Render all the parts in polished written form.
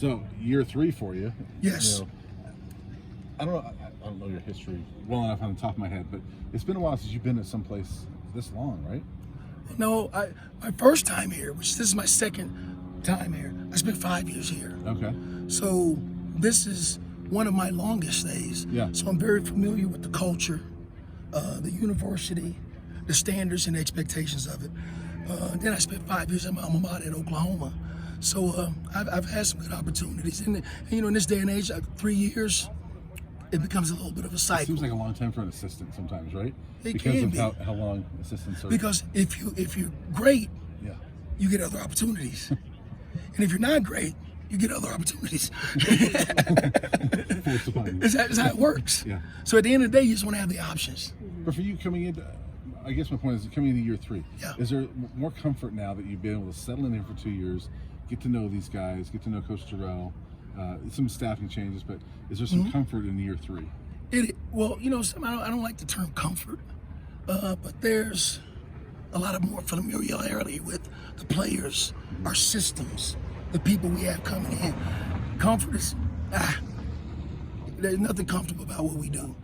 So year 3 for you. Yes. You know, I don't know your history well enough on the top of my head, but it's been a while since you've been at some place this long, right? No, my first time here, which this is my second time here. I spent 5 years here. Okay. So this is one of my longest stays. Yeah. So I'm very familiar with the culture, the university, the standards and expectations of it. Then I spent 5 years at my alma mater at Oklahoma. So I've had some good opportunities. And you know, in this day and age, 3 years, it becomes a little bit of a It cycle. seems like a long time for an assistant sometimes, right? It because can of be. how long assistants are. Because if you're great, Yeah. you get other opportunities. And if you're not great, you get other opportunities. Forced upon you. That's how it works. Yeah. So at the end of the day, you just want to have the options. But for you coming in, I guess my point is coming into year 3. Yeah. Is there more comfort now that you've been able to settle in here for 2 years, get to know these guys, get to know Coach Terrell, some staffing changes, but is there some comfort in year 3? Well, you know, I don't like the term comfort, but there's a lot of more familiarity with the players, our systems, the people we have coming in. Comfort is, there's nothing comfortable about what we do.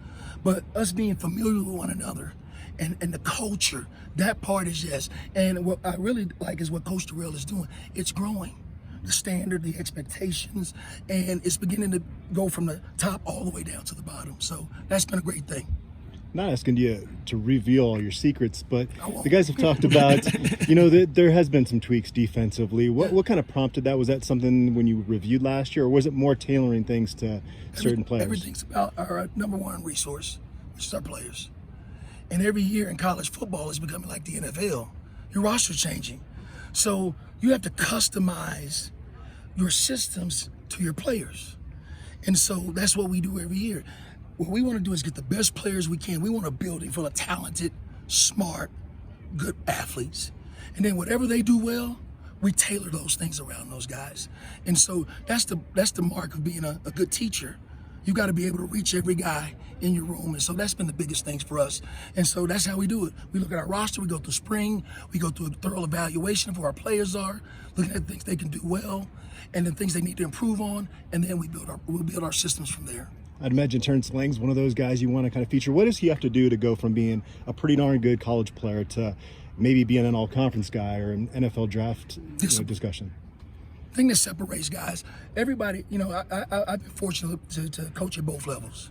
But us being familiar with one another and the culture, that part is yes. And what I really like is what Coach Terrell is doing. It's growing. The standard, the expectations, and it's beginning to go from the top all the way down to the bottom. So that's been a great thing. Not asking you to reveal all your secrets, but I won't. the guys have talked about, you know, there has been some tweaks defensively. What kind of prompted that? Was that something when you reviewed last year, or was it more tailoring things to certain players? Everything's about our number one resource, which is our players. And every year in college football is becoming like the NFL. Your roster's changing. So you have to customize your systems to your players. And so that's what we do every year. What we want to do is get the best players we can. We want a building full of talented, smart, good athletes. And then whatever they do well, we tailor those things around those guys. And so that's the mark of being a good teacher. You got to be able to reach every guy in your room. And so that's been the biggest things for us. And so that's how we do it. We look at our roster, we go through spring, we go through a thorough evaluation of who our players are, looking at things they can do well, and then things they need to improve on, and then we'll build our systems from there. I'd imagine Terrence Lang's one of those guys you want to kind of feature. What does he have to do to go from being a pretty darn good college player to maybe being an all-conference guy or an NFL draft discussion? Thing that separates guys, everybody, you know, I've been fortunate to coach at both levels.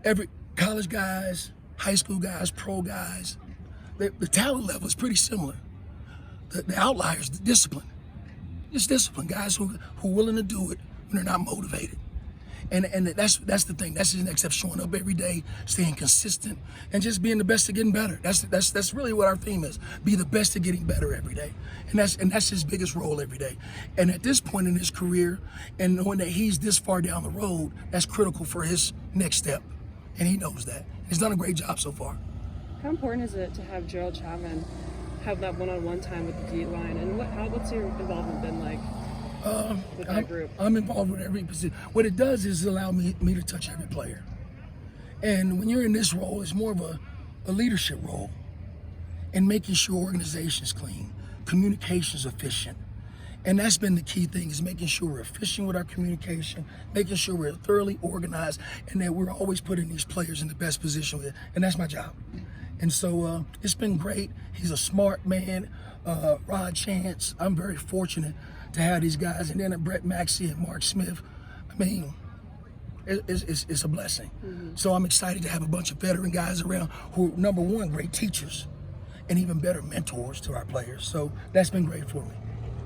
Every college guys, high school guys, pro guys, the talent level is pretty similar. The outliers, the discipline. It's discipline, guys who are willing to do it when they're not motivated. And that's the thing. That's the next step, showing up every day, staying consistent, and just being the best at getting better. That's really what our theme is. Be the best at getting better every day. And that's his biggest role every day. And at this point in his career, and knowing that he's this far down the road, that's critical for his next step. And he knows that. He's done a great job so far. How important is it to have Gerald Chapman have that one-on-one time with the D line? And what's your involvement been like with that group? I'm involved with every position. What it does is allow me to touch every player. And when you're in this role, it's more of a leadership role, and making sure organization's clean, communication's efficient. And that's been the key thing, is making sure we're efficient with our communication, making sure we're thoroughly organized, and that we're always putting these players in the best position. And that's my job. And so it's been great. He's a smart man. Rod Chance, I'm very fortunate to have these guys. And then Brett Maxey and Mark Smith. I mean, it's a blessing. Mm-hmm. So I'm excited to have a bunch of veteran guys around who are, number one, great teachers and even better mentors to our players. So that's been great for me.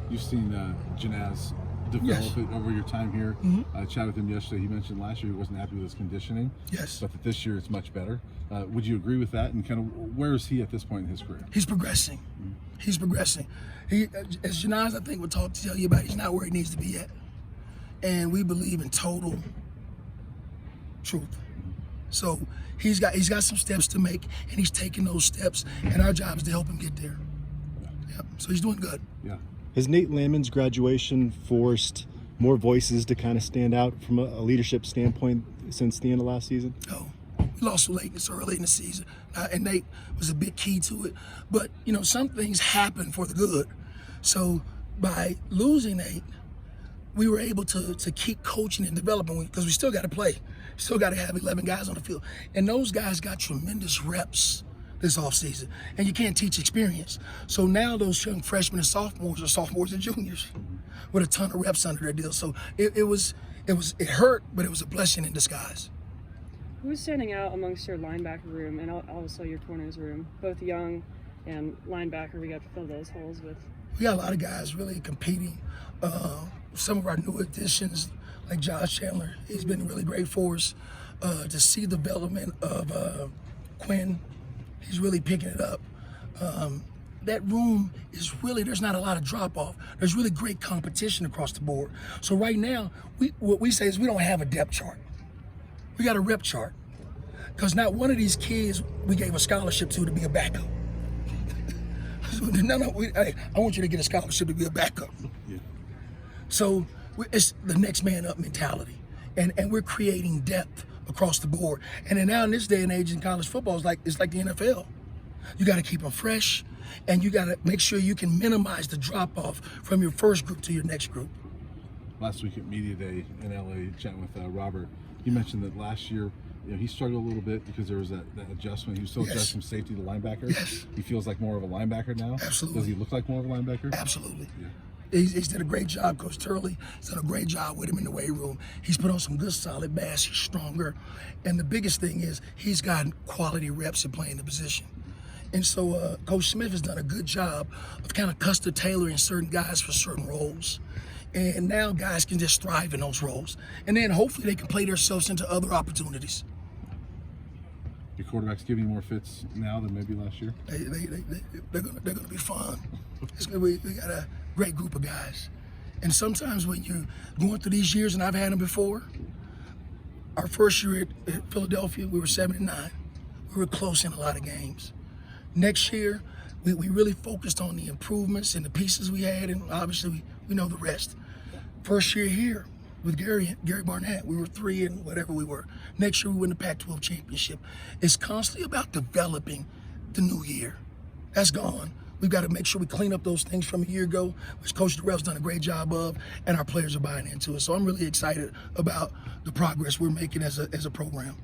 You've seen Janaz develop it over your time here. I chatted with him yesterday. He mentioned last year he wasn't happy with his conditioning. Yes. But that this year it's much better. Would you agree with that? And kind of where is he at this point in his career? He's progressing. He's progressing. He, as Janaz, I think, would tell you about, he's not where he needs to be at. And we believe in total truth. So he's got some steps to make, and he's taking those steps, and our job is to help him get there. Yep. So he's doing good. Yeah. Has Nate Landman's graduation forced more voices to kind of stand out from a leadership standpoint since the end of last season? No. We lost so early in the season, and Nate was a big key to it. But, you know, some things happen for the good. So by losing Nate, we were able to keep coaching and developing because we still got to play. Still got to have 11 guys on the field. And those guys got tremendous reps this offseason. And you can't teach experience. So now those young freshmen and sophomores are sophomores and juniors with a ton of reps under their deal. So it hurt, but it was a blessing in disguise. Who's standing out amongst your linebacker room and also your corners room? Both young and linebacker, we got to fill those holes with. We got a lot of guys really competing. Some of our new additions, like Josh Chandler, he's been really great for us. To see the development of Quinn, he's really picking it up. That room is really, there's not a lot of drop off. There's really great competition across the board. So right now, what we say is we don't have a depth chart. We got a rep chart. Because not one of these kids we gave a scholarship to be a backup. I want you to get a scholarship to be a backup. Yeah. So it's the next man up mentality. And we're creating depth across the board. And then now in this day and age in college football, it's like the NFL. You got to keep them fresh, and you got to make sure you can minimize the drop-off from your first group to your next group. Last week at Media Day in LA, chatting with Robert, you mentioned that last year, he struggled a little bit because there was that adjustment. He was still adjusting from safety to linebacker. Yes. He feels like more of a linebacker now. Absolutely. Does he look like more of a linebacker? Absolutely. Yeah. He's done a great job. Coach Turley has done a great job with him in the weight room. He's put on some good solid mass. He's stronger. And the biggest thing is he's gotten quality reps at playing the position. And so Coach Smith has done a good job of kind of custom tailoring certain guys for certain roles. And now guys can just thrive in those roles. And then hopefully they can play themselves into other opportunities. Your quarterback's giving you more fits now than maybe last year? They're gonna be fun. We got a great group of guys. And sometimes when you're going through these years, and I've had them before, our first year at Philadelphia, we were 7-9. We were close in a lot of games. Next year, we really focused on the improvements and the pieces we had, and obviously we know the rest. First year here with Gary Barnett, we were 3 and whatever we were. Next year, we win the Pac-12 championship. It's constantly about developing the new year. That's gone. We've got to make sure we clean up those things from a year ago, which Coach Darrell's done a great job of, and our players are buying into it. So I'm really excited about the progress we're making as a program.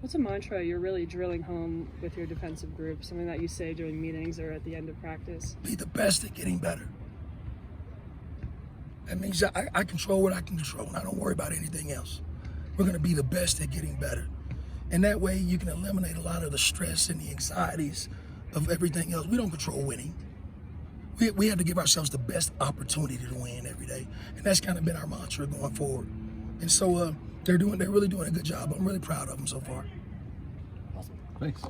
What's a mantra you're really drilling home with your defensive group? Something that you say during meetings or at the end of practice? Be the best at getting better. That means I control what I can control, and I don't worry about anything else. We're going to be the best at getting better. And that way you can eliminate a lot of the stress and the anxieties of everything else. We don't control winning. We have to give ourselves the best opportunity to win every day. And that's kind of been our mantra going forward. And so they're really doing a good job. I'm really proud of them so far. Thanks.